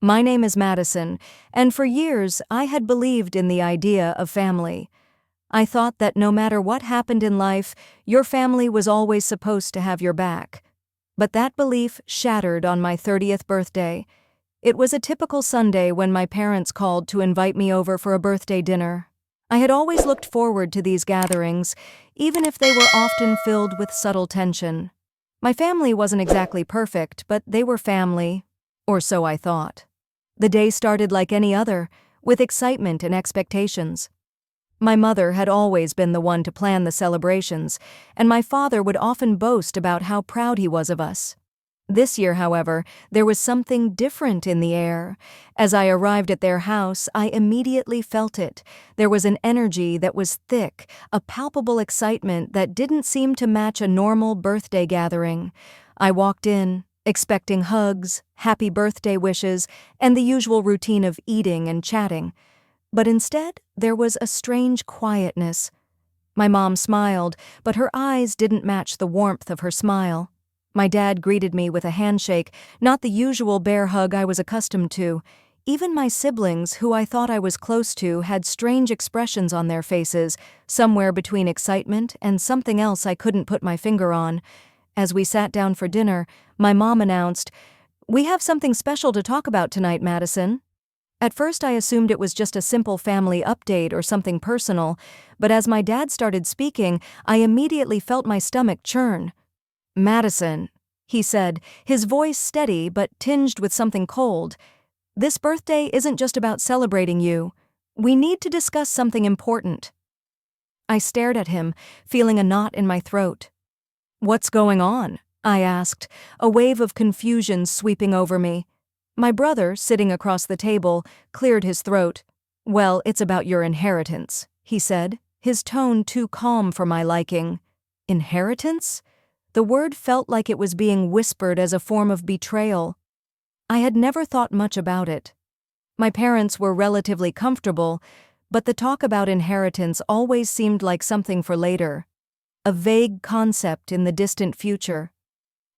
My name is Madison, and for years I had believed in the idea of family. I thought that no matter what happened in life, your family was always supposed to have your back. But that belief shattered on my 30th birthday. It was a typical Sunday when my parents called to invite me over for a birthday dinner. I had always looked forward to these gatherings, even if they were often filled with subtle tension. My family wasn't exactly perfect, but they were family, or so I thought. The day started like any other, with excitement and expectations. My mother had always been the one to plan the celebrations, and my father would often boast about how proud he was of us. This year, however, there was something different in the air. As I arrived at their house, I immediately felt it. There was an energy that was thick, a palpable excitement that didn't seem to match a normal birthday gathering. I walked in, expecting hugs, happy birthday wishes, and the usual routine of eating and chatting. But instead, there was a strange quietness. My mom smiled, but her eyes didn't match the warmth of her smile. My dad greeted me with a handshake, not the usual bear hug I was accustomed to. Even my siblings, who I thought I was close to, had strange expressions on their faces, somewhere between excitement and something else I couldn't put my finger on. As we sat down for dinner, my mom announced, "We have something special to talk about tonight, Madison." At first I assumed it was just a simple family update or something personal, but as my dad started speaking, I immediately felt my stomach churn. "Madison," he said, his voice steady but tinged with something cold, "this birthday isn't just about celebrating you. We need to discuss something important." I stared at him, feeling a knot in my throat. "What's going on?" I asked, a wave of confusion sweeping over me. My brother, sitting across the table, cleared his throat. "Well, it's about your inheritance," he said, his tone too calm for my liking. Inheritance? The word felt like it was being whispered as a form of betrayal. I had never thought much about it. My parents were relatively comfortable, but the talk about inheritance always seemed like something for later, a vague concept in the distant future.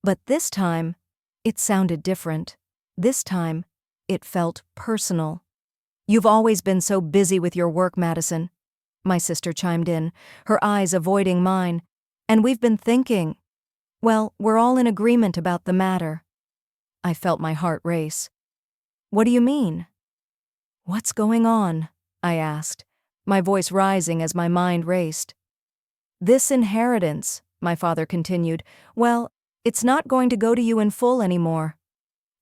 But this time, it sounded different. This time, it felt personal. "You've always been so busy with your work, Madison," my sister chimed in, her eyes avoiding mine. "And we've been thinking. Well, we're all in agreement about the matter." I felt my heart race. "What do you mean?" "What's going on?" I asked, my voice rising as my mind raced. "This inheritance," my father continued, "well, it's not going to go to you in full anymore."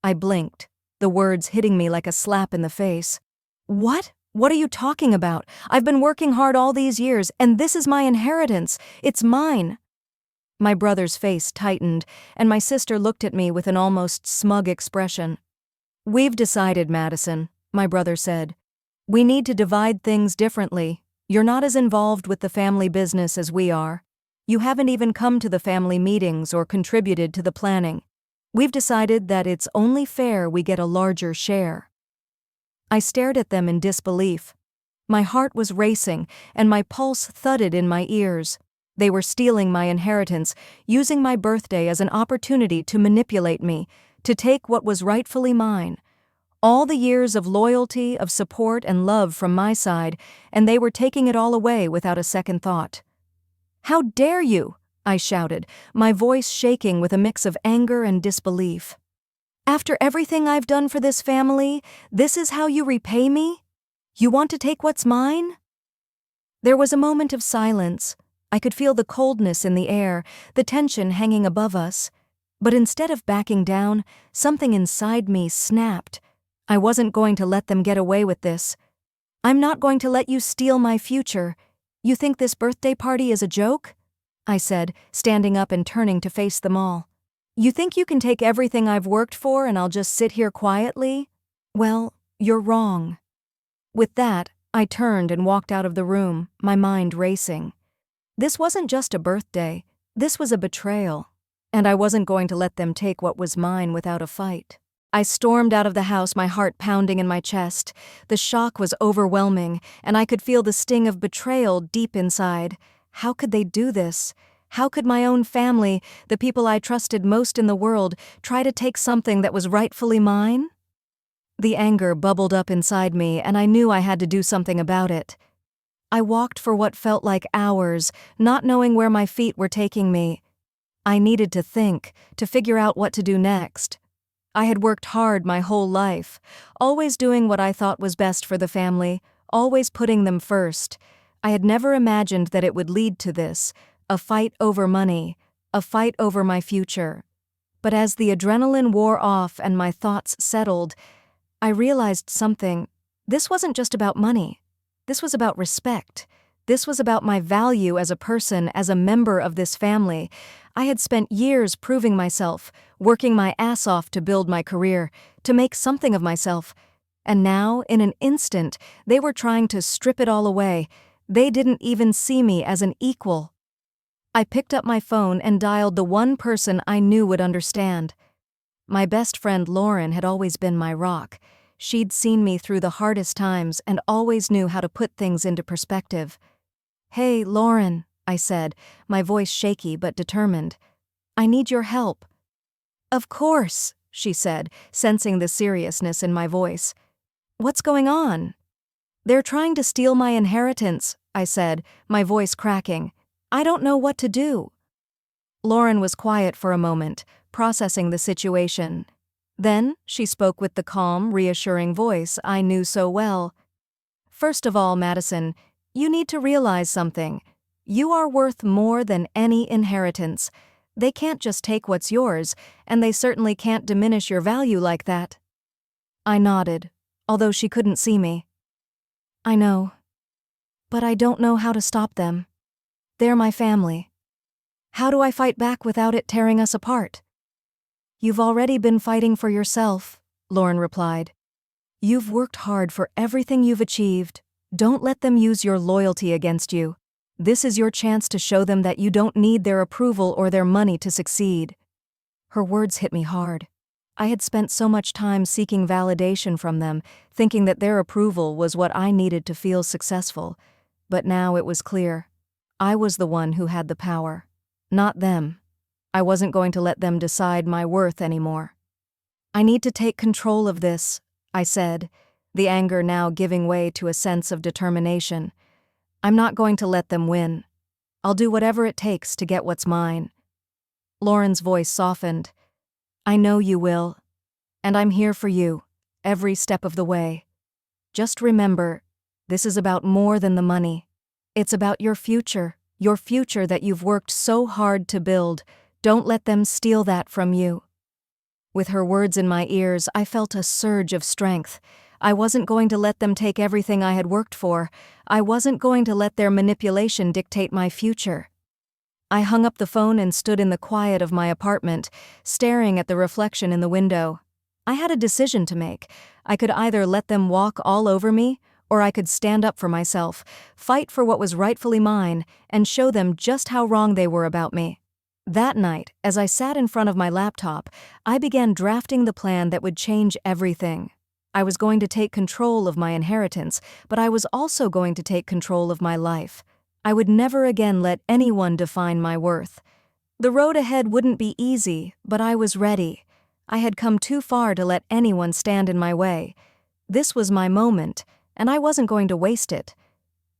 I blinked, the words hitting me like a slap in the face. "What? What are you talking about? I've been working hard all these years, and this is my inheritance. It's mine." My brother's face tightened, and my sister looked at me with an almost smug expression. "We've decided, Madison," my brother said. "We need to divide things differently. You're not as involved with the family business as we are. You haven't even come to the family meetings or contributed to the planning. We've decided that it's only fair we get a larger share." I stared at them in disbelief. My heart was racing, and my pulse thudded in my ears. They were stealing my inheritance, using my birthday as an opportunity to manipulate me, to take what was rightfully mine. All the years of loyalty, of support and love from my side, and they were taking it all away without a second thought. "How dare you!" I shouted, my voice shaking with a mix of anger and disbelief. "After everything I've done for this family, this is how you repay me? You want to take what's mine?" There was a moment of silence. I could feel the coldness in the air, the tension hanging above us. But instead of backing down, something inside me snapped. I wasn't going to let them get away with this. "I'm not going to let you steal my future. You think this birthday party is a joke?" I said, standing up and turning to face them all. "You think you can take everything I've worked for and I'll just sit here quietly? Well, you're wrong." With that, I turned and walked out of the room, my mind racing. This wasn't just a birthday, this was a betrayal, and I wasn't going to let them take what was mine without a fight. I stormed out of the house, my heart pounding in my chest. The shock was overwhelming, and I could feel the sting of betrayal deep inside. How could they do this? How could my own family, the people I trusted most in the world, try to take something that was rightfully mine? The anger bubbled up inside me, and I knew I had to do something about it. I walked for what felt like hours, not knowing where my feet were taking me. I needed to think, to figure out what to do next. I had worked hard my whole life, always doing what I thought was best for the family, always putting them first. I had never imagined that it would lead to this, a fight over money, a fight over my future. But as the adrenaline wore off and my thoughts settled, I realized something. This wasn't just about money. This was about respect. This was about my value as a person, as a member of this family. I had spent years proving myself, working my ass off to build my career, to make something of myself. And now, in an instant, they were trying to strip it all away. They didn't even see me as an equal. I picked up my phone and dialed the one person I knew would understand. My best friend Lauren had always been my rock. She'd seen me through the hardest times and always knew how to put things into perspective. "Hey, Lauren," I said, my voice shaky but determined. "I need your help." "Of course," she said, sensing the seriousness in my voice. "What's going on?" "They're trying to steal my inheritance," I said, my voice cracking. "I don't know what to do." Lauren was quiet for a moment, processing the situation. Then she spoke with the calm, reassuring voice I knew so well. "First of all, Madison, you need to realize something. You are worth more than any inheritance. They can't just take what's yours, and they certainly can't diminish your value like that." I nodded, although she couldn't see me. "I know. But I don't know how to stop them. They're my family. How do I fight back without it tearing us apart?" "You've already been fighting for yourself," Lauren replied. "You've worked hard for everything you've achieved. Don't let them use your loyalty against you. This is your chance to show them that you don't need their approval or their money to succeed." Her words hit me hard. I had spent so much time seeking validation from them, thinking that their approval was what I needed to feel successful. But now it was clear. I was the one who had the power, not them. I wasn't going to let them decide my worth anymore. "I need to take control of this," I said, the anger now giving way to a sense of determination. "I'm not going to let them win. I'll do whatever it takes to get what's mine." Lauren's voice softened. "I know you will. And I'm here for you, every step of the way. Just remember, this is about more than the money. It's about your future that you've worked so hard to build. Don't let them steal that from you." With her words in my ears, I felt a surge of strength. I wasn't going to let them take everything I had worked for. I wasn't going to let their manipulation dictate my future. I hung up the phone and stood in the quiet of my apartment, staring at the reflection in the window. I had a decision to make. I could either let them walk all over me, or I could stand up for myself, fight for what was rightfully mine, and show them just how wrong they were about me. That night, as I sat in front of my laptop, I began drafting the plan that would change everything. I was going to take control of my inheritance, but I was also going to take control of my life. I would never again let anyone define my worth. The road ahead wouldn't be easy, but I was ready. I had come too far to let anyone stand in my way. This was my moment, and I wasn't going to waste it.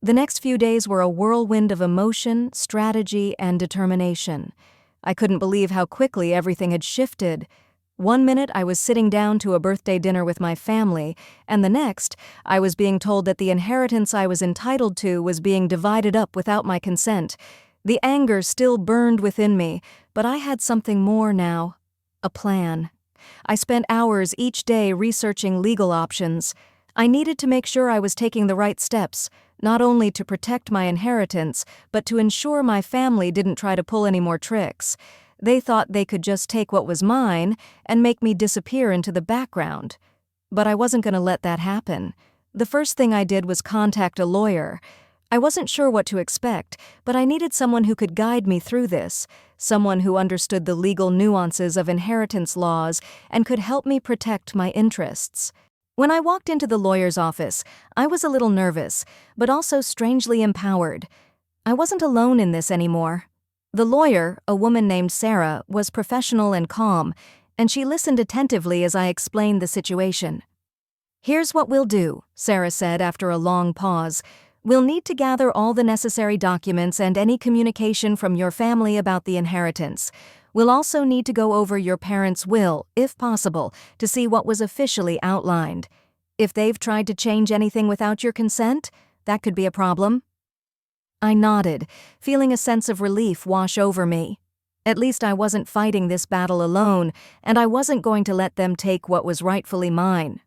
The next few days were a whirlwind of emotion, strategy, and determination. I couldn't believe how quickly everything had shifted. One minute I was sitting down to a birthday dinner with my family, and the next, I was being told that the inheritance I was entitled to was being divided up without my consent. The anger still burned within me, but I had something more now. A plan. I spent hours each day researching legal options. I needed to make sure I was taking the right steps, not only to protect my inheritance, but to ensure my family didn't try to pull any more tricks. They thought they could just take what was mine and make me disappear into the background. But I wasn't going to let that happen. The first thing I did was contact a lawyer. I wasn't sure what to expect, but I needed someone who could guide me through this, someone who understood the legal nuances of inheritance laws and could help me protect my interests. When I walked into the lawyer's office, I was a little nervous, but also strangely empowered. I wasn't alone in this anymore. The lawyer, a woman named Sarah, was professional and calm, and she listened attentively as I explained the situation. "Here's what we'll do," Sarah said after a long pause. "We'll need to gather all the necessary documents and any communication from your family about the inheritance. We'll also need to go over your parents' will, if possible, to see what was officially outlined. If they've tried to change anything without your consent, that could be a problem." I nodded, feeling a sense of relief wash over me. At least I wasn't fighting this battle alone, and I wasn't going to let them take what was rightfully mine.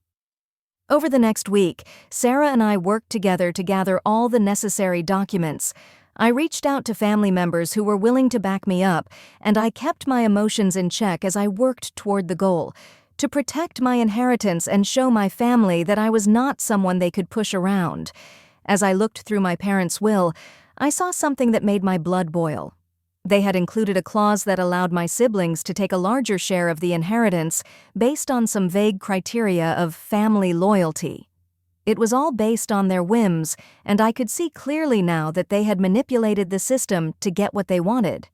Over the next week, Sarah and I worked together to gather all the necessary documents. I reached out to family members who were willing to back me up, and I kept my emotions in check as I worked toward the goal, to protect my inheritance and show my family that I was not someone they could push around. As I looked through my parents' will, I saw something that made my blood boil. They had included a clause that allowed my siblings to take a larger share of the inheritance based on some vague criteria of family loyalty. It was all based on their whims, and I could see clearly now that they had manipulated the system to get what they wanted.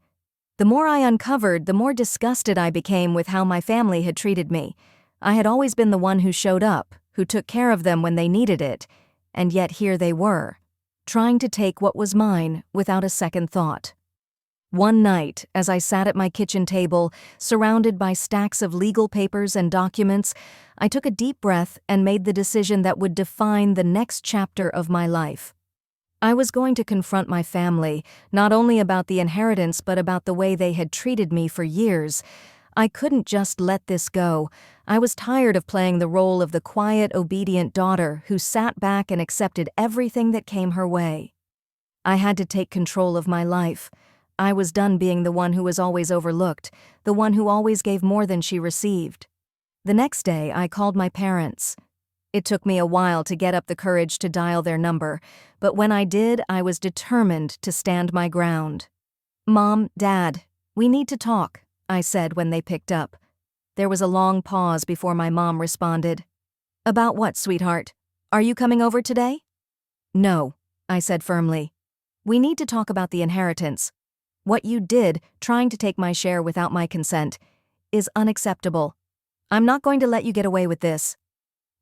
The more I uncovered, the more disgusted I became with how my family had treated me. I had always been the one who showed up, who took care of them when they needed it, and yet here they were, trying to take what was mine without a second thought. One night, as I sat at my kitchen table, surrounded by stacks of legal papers and documents, I took a deep breath and made the decision that would define the next chapter of my life. I was going to confront my family, not only about the inheritance but about the way they had treated me for years. I couldn't just let this go. I was tired of playing the role of the quiet, obedient daughter who sat back and accepted everything that came her way. I had to take control of my life. I was done being the one who was always overlooked, the one who always gave more than she received. The next day, I called my parents. It took me a while to get up the courage to dial their number, but when I did, I was determined to stand my ground. "Mom, Dad, we need to talk," I said when they picked up. There was a long pause before my mom responded. "About what, sweetheart? Are you coming over today?" "No," I said firmly. "We need to talk about the inheritance. What you did, trying to take my share without my consent, is unacceptable. I'm not going to let you get away with this."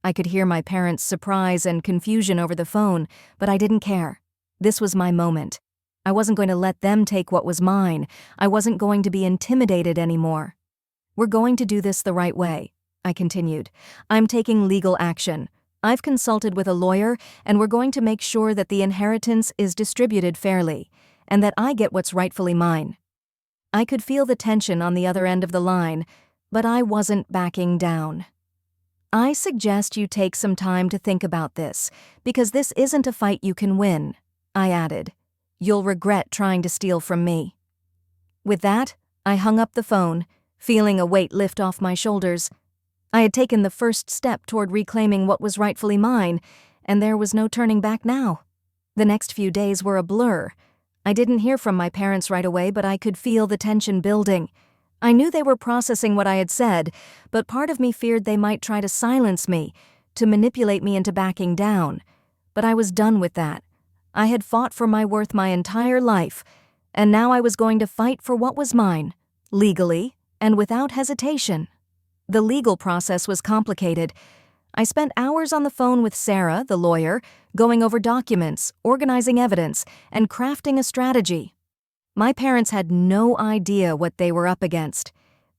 I could hear my parents' surprise and confusion over the phone, but I didn't care. This was my moment. I wasn't going to let them take what was mine. I wasn't going to be intimidated anymore. "We're going to do this the right way," I continued. "I'm taking legal action. I've consulted with a lawyer, and we're going to make sure that the inheritance is distributed fairly, and that I get what's rightfully mine." I could feel the tension on the other end of the line, but I wasn't backing down. "I suggest you take some time to think about this, because this isn't a fight you can win," I added. "You'll regret trying to steal from me." With that, I hung up the phone, feeling a weight lift off my shoulders. I had taken the first step toward reclaiming what was rightfully mine, and there was no turning back now. The next few days were a blur. I didn't hear from my parents right away, but I could feel the tension building. I knew they were processing what I had said, but part of me feared they might try to silence me, to manipulate me into backing down. But I was done with that. I had fought for my worth my entire life, and now I was going to fight for what was mine, legally and without hesitation. The legal process was complicated. I spent hours on the phone with Sarah, the lawyer, going over documents, organizing evidence, and crafting a strategy. My parents had no idea what they were up against.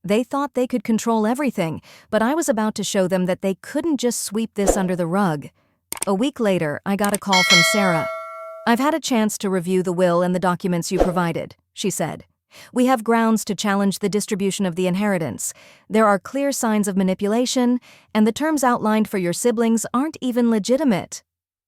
They thought they could control everything, but I was about to show them that they couldn't just sweep this under the rug. A week later, I got a call from Sarah. "I've had a chance to review the will and the documents you provided," she said. "We have grounds to challenge the distribution of the inheritance. There are clear signs of manipulation, and the terms outlined for your siblings aren't even legitimate."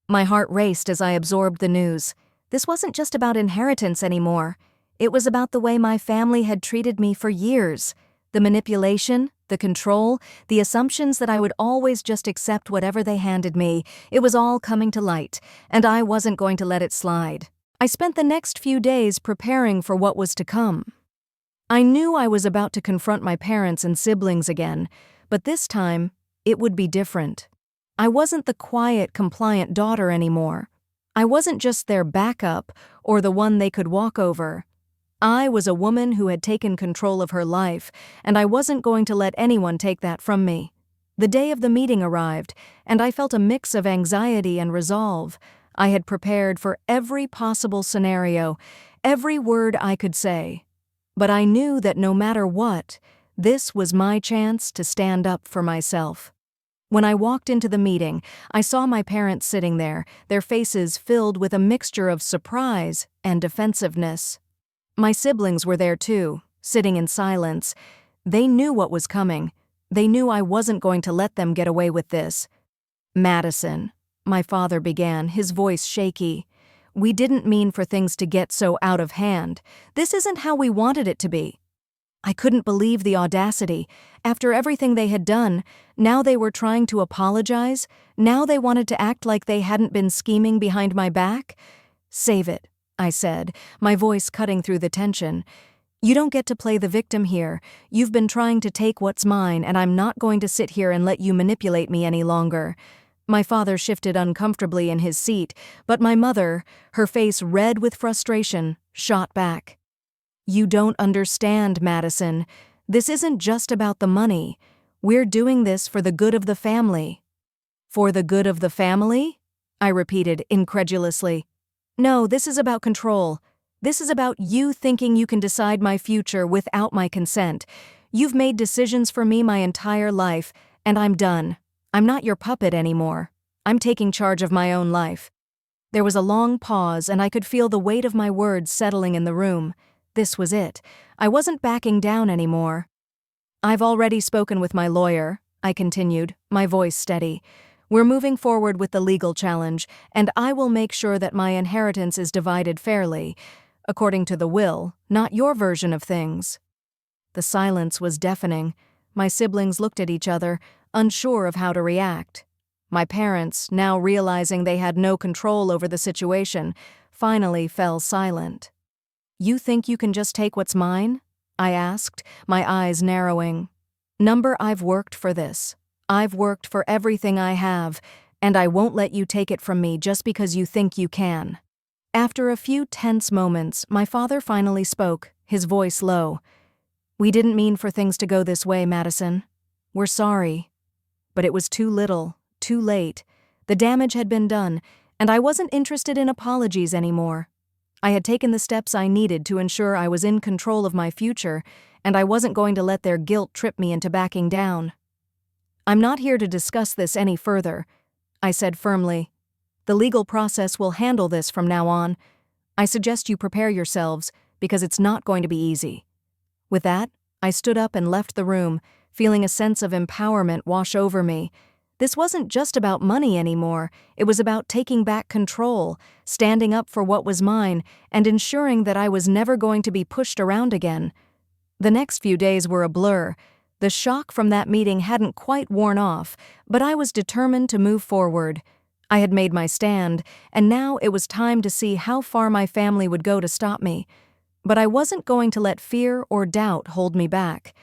My heart raced as I absorbed the news. This wasn't just about inheritance anymore. It was about the way my family had treated me for years. The manipulation, the control, the assumptions that I would always just accept whatever they handed me. It was all coming to light, and I wasn't going to let it slide. I spent the next few days preparing for what was to come. I knew I was about to confront my parents and siblings again, but this time, it would be different. I wasn't the quiet, compliant daughter anymore. I wasn't just their backup or the one they could walk over. I was a woman who had taken control of her life, and I wasn't going to let anyone take that from me. The day of the meeting arrived, and I felt a mix of anxiety and resolve. I had prepared for every possible scenario, every word I could say. But I knew that no matter what, this was my chance to stand up for myself. When I walked into the meeting, I saw my parents sitting there, their faces filled with a mixture of surprise and defensiveness. My siblings were there too, sitting in silence. They knew what was coming. They knew I wasn't going to let them get away with this. "Madison," my father began, his voice shaky. "We didn't mean for things to get so out of hand. This isn't how we wanted it to be." I couldn't believe the audacity. After everything they had done, now they were trying to apologize? Now they wanted to act like they hadn't been scheming behind my back? "Save it," I said, my voice cutting through the tension. "You don't get to play the victim here. You've been trying to take what's mine, and I'm not going to sit here and let you manipulate me any longer." My father shifted uncomfortably in his seat, but my mother, her face red with frustration, shot back. "You don't understand, Madison. This isn't just about the money. We're doing this for the good of the family." "For the good of the family?" I repeated incredulously. "No, this is about control. This is about you thinking you can decide my future without my consent. You've made decisions for me my entire life, and I'm done. I'm not your puppet anymore. I'm taking charge of my own life." There was a long pause, and I could feel the weight of my words settling in the room. This was it. I wasn't backing down anymore. "I've already spoken with my lawyer," I continued, my voice steady. "We're moving forward with the legal challenge, and I will make sure that my inheritance is divided fairly, according to the will, not your version of things." The silence was deafening. My siblings looked at each other, unsure of how to react. My parents, now realizing they had no control over the situation, finally fell silent. "You think you can just take what's mine?" I asked, my eyes narrowing. I've worked for this. I've worked for everything I have, and I won't let you take it from me just because you think you can." After a few tense moments, my father finally spoke, his voice low. "We didn't mean for things to go this way, Madison. We're sorry." But it was too little, too late. The damage had been done, and I wasn't interested in apologies anymore. I had taken the steps I needed to ensure I was in control of my future, and I wasn't going to let their guilt trip me into backing down. "I'm not here to discuss this any further," I said firmly. "The legal process will handle this from now on. I suggest you prepare yourselves, because it's not going to be easy." With that, I stood up and left the room, feeling a sense of empowerment wash over me. This wasn't just about money anymore. It was about taking back control, standing up for what was mine, and ensuring that I was never going to be pushed around again. The next few days were a blur. The shock from that meeting hadn't quite worn off, but I was determined to move forward. I had made my stand, and now it was time to see how far my family would go to stop me. But I wasn't going to let fear or doubt hold me back.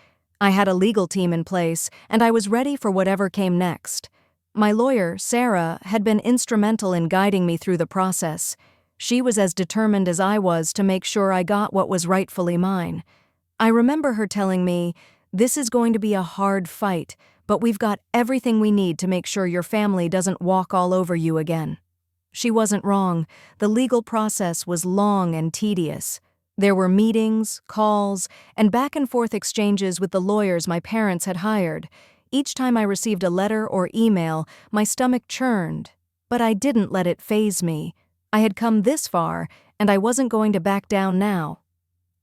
I had a legal team in place, and I was ready for whatever came next. My lawyer, Sarah, had been instrumental in guiding me through the process. She was as determined as I was to make sure I got what was rightfully mine. I remember her telling me, "This is going to be a hard fight, but we've got everything we need to make sure your family doesn't walk all over you again." She wasn't wrong. The legal process was long and tedious. There were meetings, calls, and back-and-forth exchanges with the lawyers my parents had hired. Each time I received a letter or email, my stomach churned. But I didn't let it faze me. I had come this far, and I wasn't going to back down now.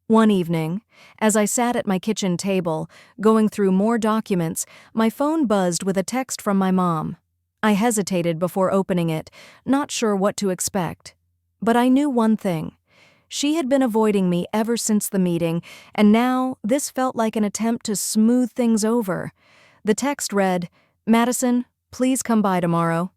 One evening, as I sat at my kitchen table, going through more documents, my phone buzzed with a text from my mom. I hesitated before opening it, not sure what to expect. But I knew one thing. She had been avoiding me ever since the meeting, and now this felt like an attempt to smooth things over. The text read, "Madison, please come by tomorrow.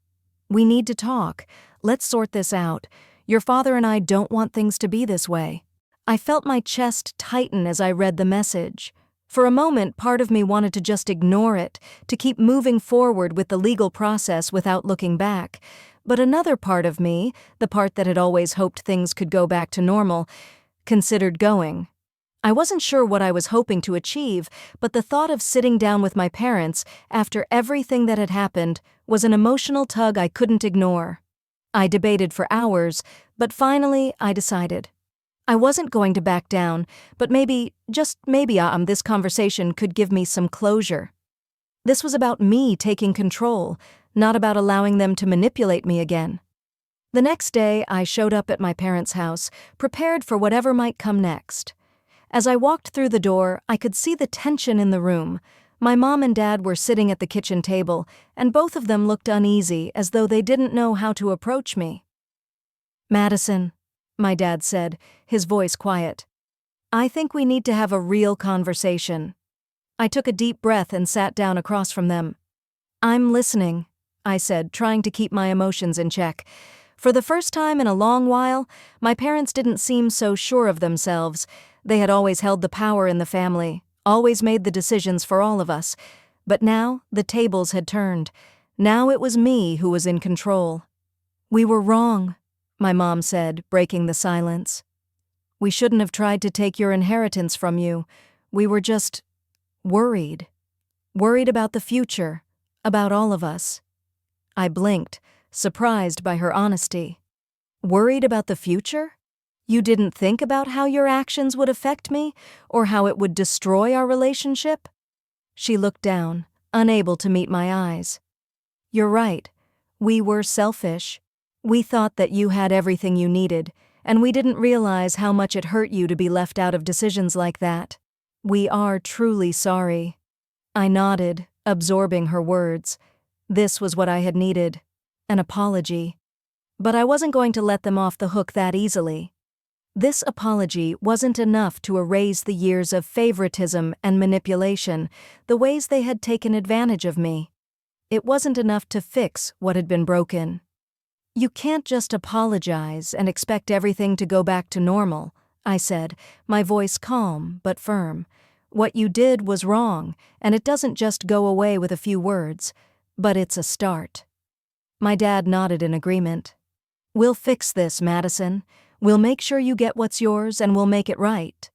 We need to talk. Let's sort this out. Your father and I don't want things to be this way." I felt my chest tighten as I read the message. For a moment, part of me wanted to just ignore it, to keep moving forward with the legal process without looking back. But another part of me, the part that had always hoped things could go back to normal, considered going. I wasn't sure what I was hoping to achieve, but the thought of sitting down with my parents after everything that had happened was an emotional tug I couldn't ignore. I debated for hours, but finally I decided. I wasn't going to back down, but maybe, just maybe, this conversation could give me some closure. This was about me taking control, not about allowing them to manipulate me again. The next day, I showed up at my parents' house, prepared for whatever might come next. As I walked through the door, I could see the tension in the room. My mom and dad were sitting at the kitchen table, and both of them looked uneasy, as though they didn't know how to approach me. "Madison," my dad said, his voice quiet, "I think we need to have a real conversation." I took a deep breath and sat down across from them. "I'm listening," I said, trying to keep my emotions in check. For the first time in a long while, my parents didn't seem so sure of themselves. They had always held the power in the family, always made the decisions for all of us. But now, the tables had turned. Now it was me who was in control. "We were wrong," my mom said, breaking the silence. "We shouldn't have tried to take your inheritance from you. We were just worried. Worried about the future, about all of us." I blinked, surprised by her honesty. "Worried about the future? You didn't think about how your actions would affect me, or how it would destroy our relationship?" She looked down, unable to meet my eyes. "You're right. We were selfish. We thought that you had everything you needed, and we didn't realize how much it hurt you to be left out of decisions like that. We are truly sorry." I nodded, absorbing her words. This was what I had needed, an apology. But I wasn't going to let them off the hook that easily. This apology wasn't enough to erase the years of favoritism and manipulation, the ways they had taken advantage of me. It wasn't enough to fix what had been broken. "You can't just apologize and expect everything to go back to normal," I said, my voice calm but firm. "What you did was wrong, and it doesn't just go away with a few words, but it's a start." My dad nodded in agreement. "We'll fix this, Madison. We'll make sure you get what's yours, and we'll make it right."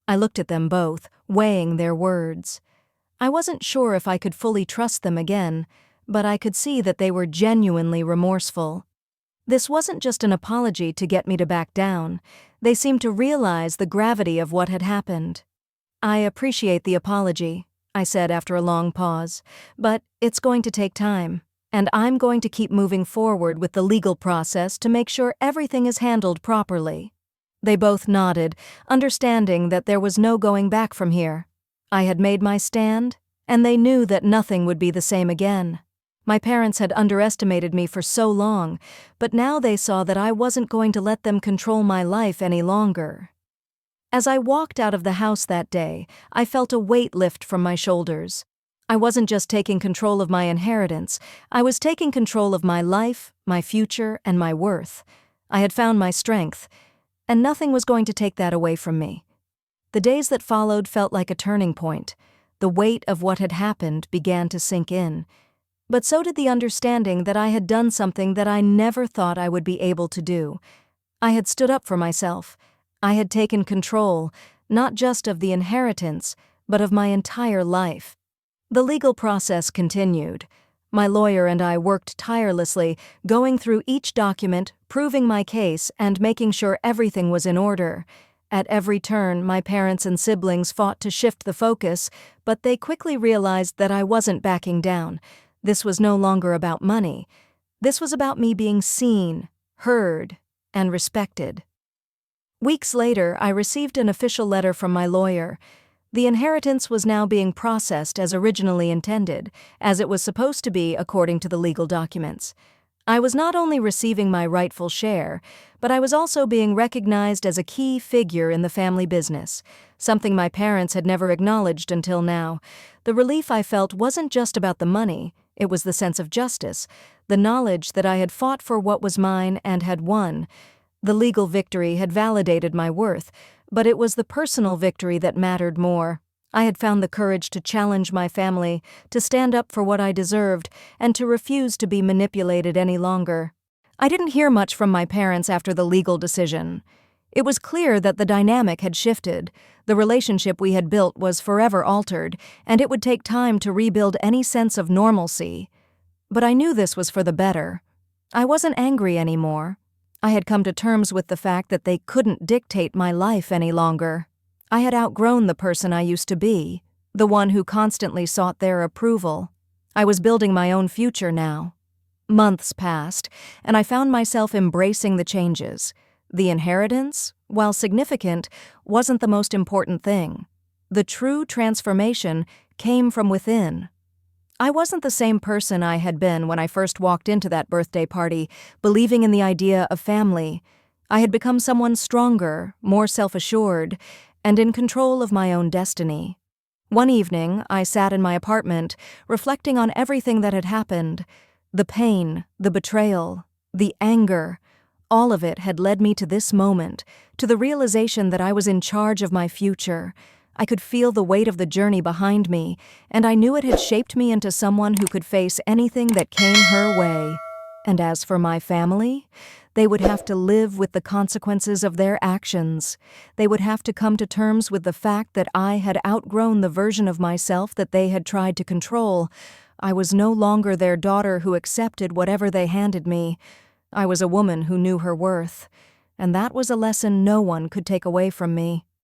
I looked at them both, weighing their words. I wasn't sure if I could fully trust them again, but I could see that they were genuinely remorseful. This wasn't just an apology to get me to back down. They seemed to realize the gravity of what had happened. "I appreciate the apology," I said after a long pause, "but it's going to take time, and I'm going to keep moving forward with the legal process to make sure everything is handled properly." They both nodded, understanding that there was no going back from here. I had made my stand, and they knew that nothing would be the same again. My parents had underestimated me for so long, but now they saw that I wasn't going to let them control my life any longer. As I walked out of the house that day, I felt a weight lift from my shoulders. I wasn't just taking control of my inheritance, I was taking control of my life, my future, and my worth. I had found my strength, and nothing was going to take that away from me. The days that followed felt like a turning point. The weight of what had happened began to sink in. But so did the understanding that I had done something that I never thought I would be able to do. I had stood up for myself. I had taken control, not just of the inheritance, but of my entire life. The legal process continued. My lawyer and I worked tirelessly, going through each document, proving my case, and making sure everything was in order. At every turn, my parents and siblings fought to shift the focus, but they quickly realized that I wasn't backing down. This was no longer about money. This was about me being seen, heard, and respected. Weeks later, I received an official letter from my lawyer. The inheritance was now being processed as originally intended, as it was supposed to be according to the legal documents. I was not only receiving my rightful share, but I was also being recognized as a key figure in the family business, something my parents had never acknowledged until now. The relief I felt wasn't just about the money, it was the sense of justice, the knowledge that I had fought for what was mine and had won. The legal victory had validated my worth, but it was the personal victory that mattered more. I had found the courage to challenge my family, to stand up for what I deserved, and to refuse to be manipulated any longer. I didn't hear much from my parents after the legal decision. It was clear that the dynamic had shifted, the relationship we had built was forever altered, and it would take time to rebuild any sense of normalcy. But I knew this was for the better. I wasn't angry anymore. I had come to terms with the fact that they couldn't dictate my life any longer. I had outgrown the person I used to be, the one who constantly sought their approval. I was building my own future now. Months passed, and I found myself embracing the changes. The inheritance, while significant, wasn't the most important thing. The true transformation came from within. I wasn't the same person I had been when I first walked into that birthday party, believing in the idea of family. I had become someone stronger, more self-assured, and in control of my own destiny. One evening, I sat in my apartment, reflecting on everything that had happened. The pain, the betrayal, the anger. All of it had led me to this moment, to the realization that I was in charge of my future. I could feel the weight of the journey behind me, and I knew it had shaped me into someone who could face anything that came her way. And as for my family, they would have to live with the consequences of their actions. They would have to come to terms with the fact that I had outgrown the version of myself that they had tried to control. I was no longer their daughter who accepted whatever they handed me. I was a woman who knew her worth, and that was a lesson no one could take away from me.